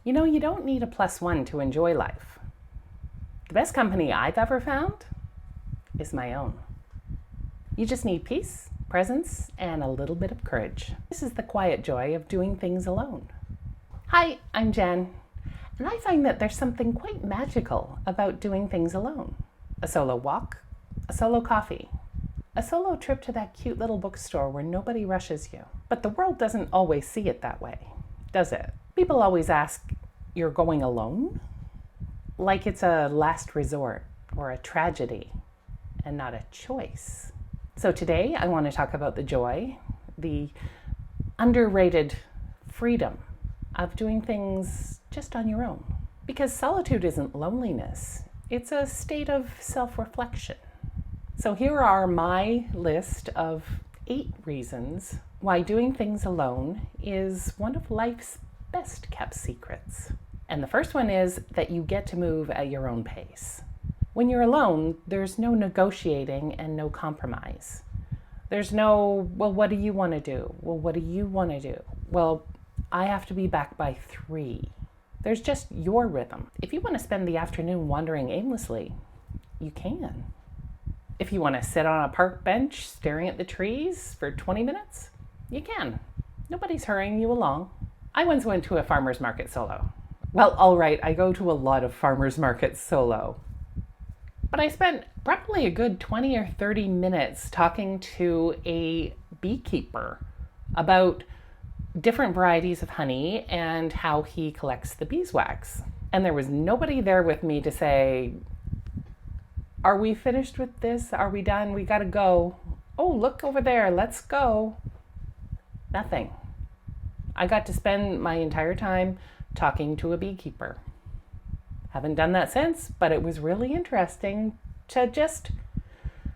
You know, you don't need a +1 to enjoy life. The best company I've ever found is my own. You just need peace, presence, and a little bit of courage. This is the quiet joy of doing things alone. Hi, I'm Jen, and I find that there's something quite magical about doing things alone. A solo walk, a solo coffee, a solo trip to that cute little bookstore where nobody rushes you. But the world doesn't always see it that way, does it? People always ask, "You're going alone?" Like it's a last resort or a tragedy and not a choice. So today I want to talk about the joy, the underrated freedom of doing things just on your own. Because solitude isn't loneliness, it's a state of self-reflection. So here are my list of 8 reasons why doing things alone is one of life's best kept secrets. And the first one is that you get to move at your own pace. When you're alone, there's no negotiating and no compromise. There's no, well, what do you want to do? Well, what do you want to do? Well, I have to be back by 3. There's just your rhythm. If you want to spend the afternoon wandering aimlessly, you can. If you want to sit on a park bench staring at the trees for 20 minutes, you can. Nobody's hurrying you along. I once went to a farmer's market solo. Well, all right, I go to a lot of farmer's markets solo. But I spent probably a good 20 or 30 minutes talking to a beekeeper about different varieties of honey and how he collects the beeswax. And there was nobody there with me to say, "Are we finished with this? Are we done? We gotta go. Oh, look over there, let's go." Nothing. I got to spend my entire time talking to a beekeeper. Haven't done that since, but it was really interesting to just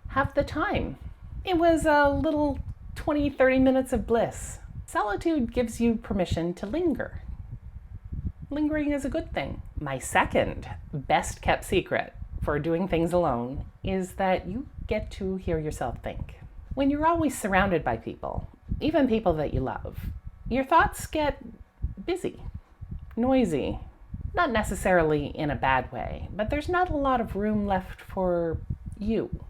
have the time. It was a little 20, 30 minutes of bliss. Solitude gives you permission to linger. Lingering is a good thing. My second best kept secret for doing things alone is that you get to hear yourself think. When you're always surrounded by people, even people that you love, your thoughts get busy, noisy, not necessarily in a bad way, but there's not a lot of room left for you.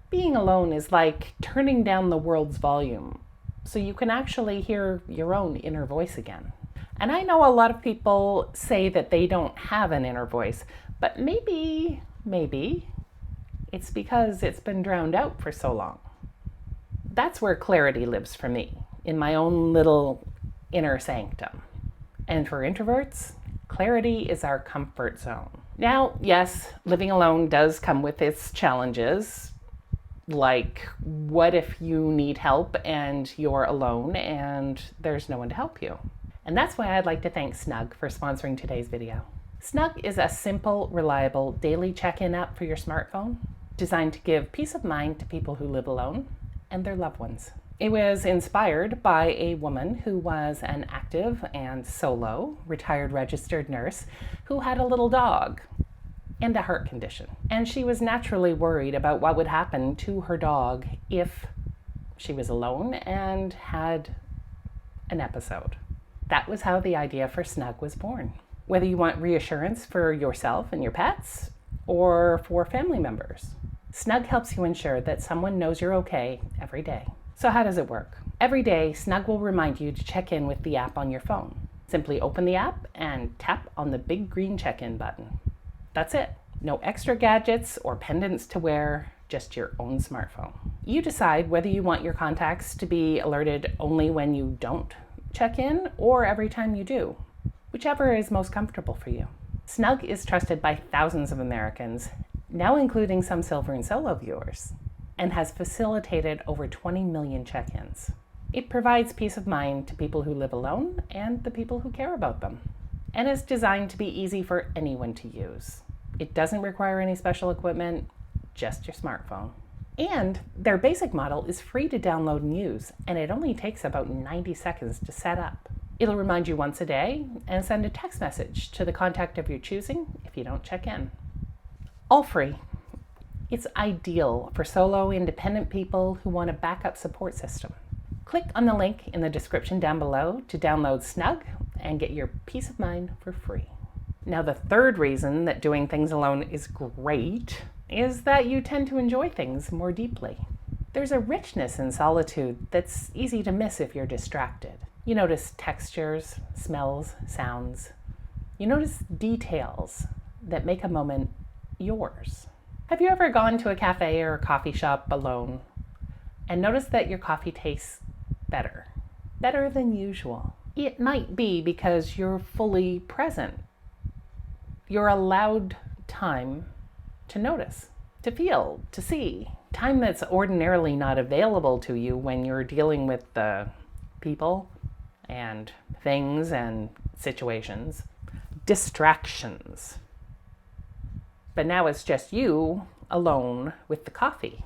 Being alone is like turning down the world's volume so you can actually hear your own inner voice again. And I know a lot of people say that they don't have an inner voice, but maybe it's because it's been drowned out for so long. That's where clarity lives for me, in my own little inner sanctum. And for introverts, clarity is our comfort zone. Now, yes, living alone does come with its challenges. Like, what if you need help and you're alone and there's no one to help you? And that's why I'd like to thank Snug for sponsoring today's video. Snug is a simple, reliable daily check-in app for your smartphone designed to give peace of mind to people who live alone and their loved ones. It was inspired by a woman who was an active and solo retired registered nurse who had a little dog and a heart condition. And she was naturally worried about what would happen to her dog if she was alone and had an episode. That was how the idea for Snug was born. Whether you want reassurance for yourself and your pets or for family members, Snug helps you ensure that someone knows you're okay every day. So how does it work? Every day, Snug will remind you to check in with the app on your phone. Simply open the app and tap on the big green check-in button. That's it. No extra gadgets or pendants to wear, just your own smartphone. You decide whether you want your contacts to be alerted only when you don't check in or every time you do, whichever is most comfortable for you. Snug is trusted by thousands of Americans, now including some Silver and Solo viewers, and has facilitated over 20 million check-ins. It provides peace of mind to people who live alone and the people who care about them, and is designed to be easy for anyone to use. It doesn't require any special equipment, just your smartphone. And their basic model is free to download and use, and it only takes about 90 seconds to set up. It'll remind you once a day and send a text message to the contact of your choosing if you don't check in. All free. It's ideal for solo independent people who want a backup support system. Click on the link in the description down below to download Snug and get your peace of mind for free. Now, the third reason that doing things alone is great is that you tend to enjoy things more deeply. There's a richness in solitude that's easy to miss if you're distracted. You notice textures, smells, sounds. You notice details that make a moment yours. Have you ever gone to a cafe or a coffee shop alone and noticed that your coffee tastes better than usual? It might be because you're fully present. You're allowed time to notice, to feel, to see. Time that's ordinarily not available to you when you're dealing with the people and things and situations. Distractions. But now it's just you alone with the coffee.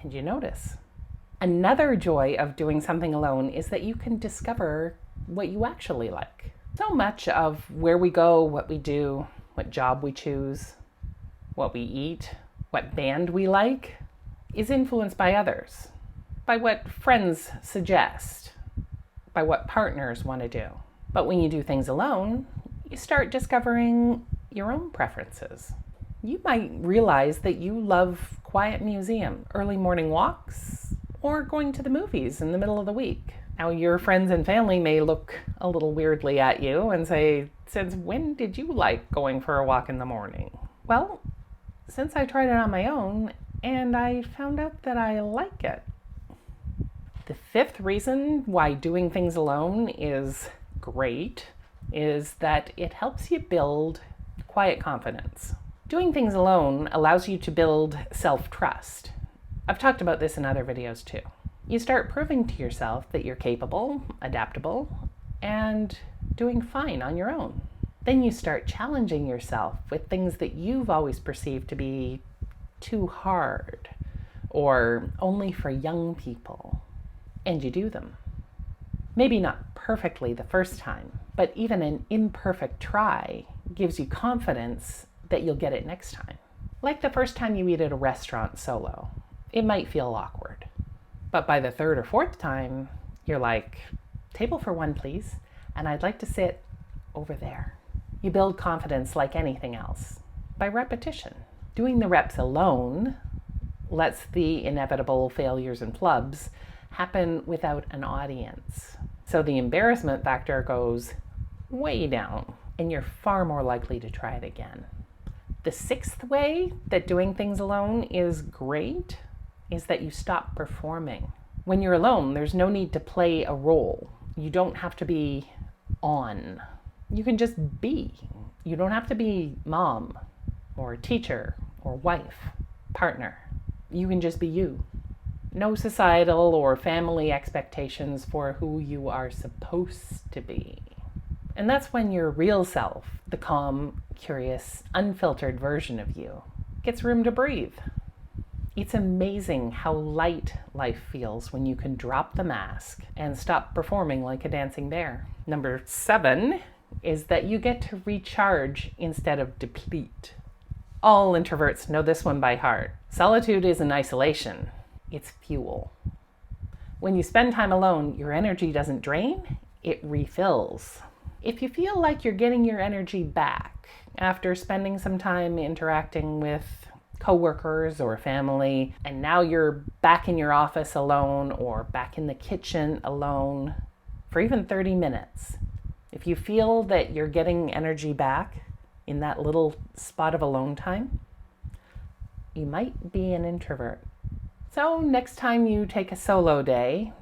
And you notice. Another joy of doing something alone is that you can discover what you actually like. So much of where we go, what we do, what job we choose, what we eat, what band we like, is influenced by others, by what friends suggest, by what partners want to do. But when you do things alone, you start discovering your own preferences. You might realize that you love quiet museum, early morning walks, or going to the movies in the middle of the week. Now, your friends and family may look a little weirdly at you and say, "Since when did you like going for a walk in the morning?" Well, since I tried it on my own and I found out that I like it. The fifth reason why doing things alone is great is that it helps you build quiet confidence. Doing things alone allows you to build self-trust. I've talked about this in other videos too. You start proving to yourself that you're capable, adaptable, and doing fine on your own. Then you start challenging yourself with things that you've always perceived to be too hard or only for young people, and you do them. Maybe not perfectly the first time, but even an imperfect try gives you confidence that you'll get it next time. Like the first time you eat at a restaurant solo, it might feel awkward. But by the third or fourth time, you're like, "Table for one, please, and I'd like to sit over there." You build confidence like anything else, by repetition. Doing the reps alone lets the inevitable failures and flubs happen without an audience. So the embarrassment factor goes way down, and you're far more likely to try it again. The sixth way that doing things alone is great is that you stop performing. When you're alone, there's no need to play a role. You don't have to be on. You can just be. You don't have to be mom or teacher or wife, partner. You can just be you. No societal or family expectations for who you are supposed to be. And that's when your real self, the calm, curious, unfiltered version of you, gets room to breathe. It's amazing how light life feels when you can drop the mask and stop performing like a dancing bear. Number 7 is that you get to recharge instead of deplete. All introverts know this one by heart. Solitude isn't isolation, it's fuel. When you spend time alone, your energy doesn't drain, it refills. If you feel like you're getting your energy back after spending some time interacting with coworkers or family, and now you're back in your office alone or back in the kitchen alone for even 30 minutes, if you feel that you're getting energy back in that little spot of alone time, you might be an introvert. So next time you take a solo day,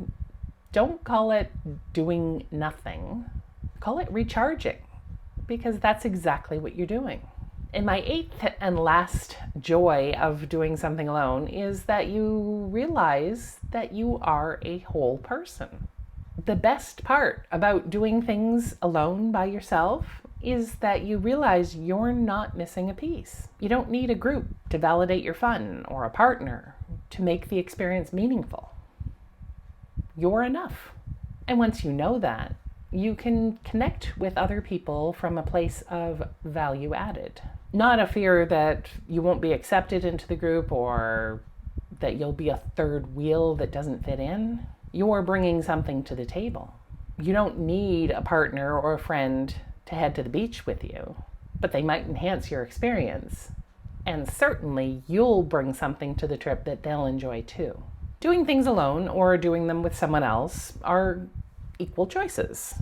don't call it doing nothing. Call it recharging, because that's exactly what you're doing. And my 8th and last joy of doing something alone is that you realize that you are a whole person. The best part about doing things alone by yourself is that you realize you're not missing a piece. You don't need a group to validate your fun or a partner to make the experience meaningful. You're enough. And once you know that, you can connect with other people from a place of value added. Not a fear that you won't be accepted into the group or that you'll be a third wheel that doesn't fit in. You're bringing something to the table. You don't need a partner or a friend to head to the beach with you, but they might enhance your experience. And certainly you'll bring something to the trip that they'll enjoy too. Doing things alone or doing them with someone else are equal choices.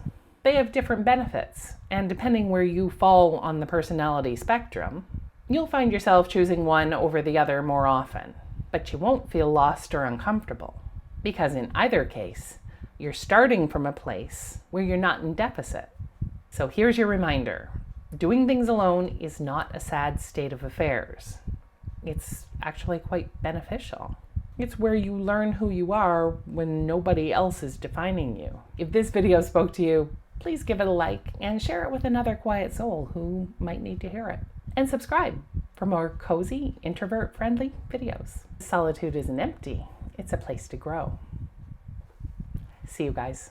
They have different benefits, and depending where you fall on the personality spectrum, you'll find yourself choosing one over the other more often, but you won't feel lost or uncomfortable, because in either case, you're starting from a place where you're not in deficit. So here's your reminder. Doing things alone is not a sad state of affairs. It's actually quite beneficial. It's where you learn who you are when nobody else is defining you. If this video spoke to you, please give it a like and share it with another quiet soul who might need to hear it. And subscribe for more cozy, introvert-friendly videos. Solitude isn't empty. It's a place to grow. See you guys.